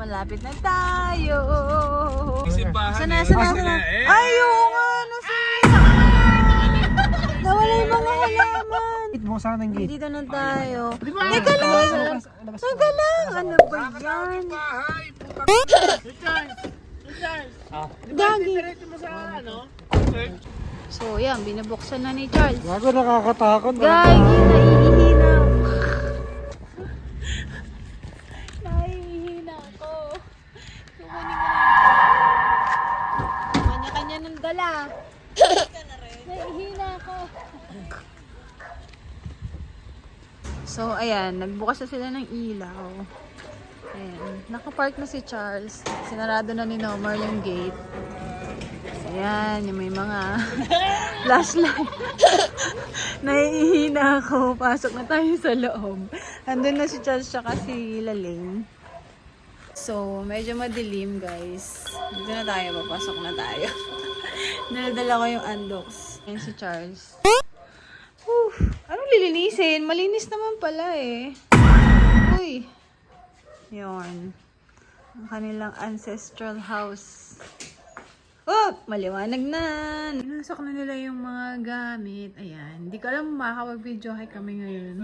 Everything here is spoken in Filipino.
malapit na tayo. Simbahan. Sana. Ay, oo nga, nawala yung mga halaman. Buksan ng gate. Dito na tayo. Teka lang. Teka lang. Ano ba yan? Gagi. So, yan. Binubuksan na ni Charles. Gago, nakakatakot. Gagi, nahihina. Nahihina ako. Kanya-kanya ng dala. Nahihina ako. So, ayan. Nagbukas na sila ng ilaw. Ayan. Nakapark na si Charles. Sinarado na ni Nomar yung gate. Ayan. Yung may mga flashlight. Nahihina ako. Pasok na tayo sa loob. Andun na si Charles tsaka si Laling. So, medyo madilim, guys. Dito na tayo. Papasok na tayo. Naladala ko yung undox. Ayan si Charles. Anong lilinisin? Malinis naman pala eh. Uy. Yun. Ang kanilang ancestral house. Oh! Maliwanag na. Pinasok na nila yung mga gamit. Ayan. Hindi ko alam makakapag-video kami ngayon.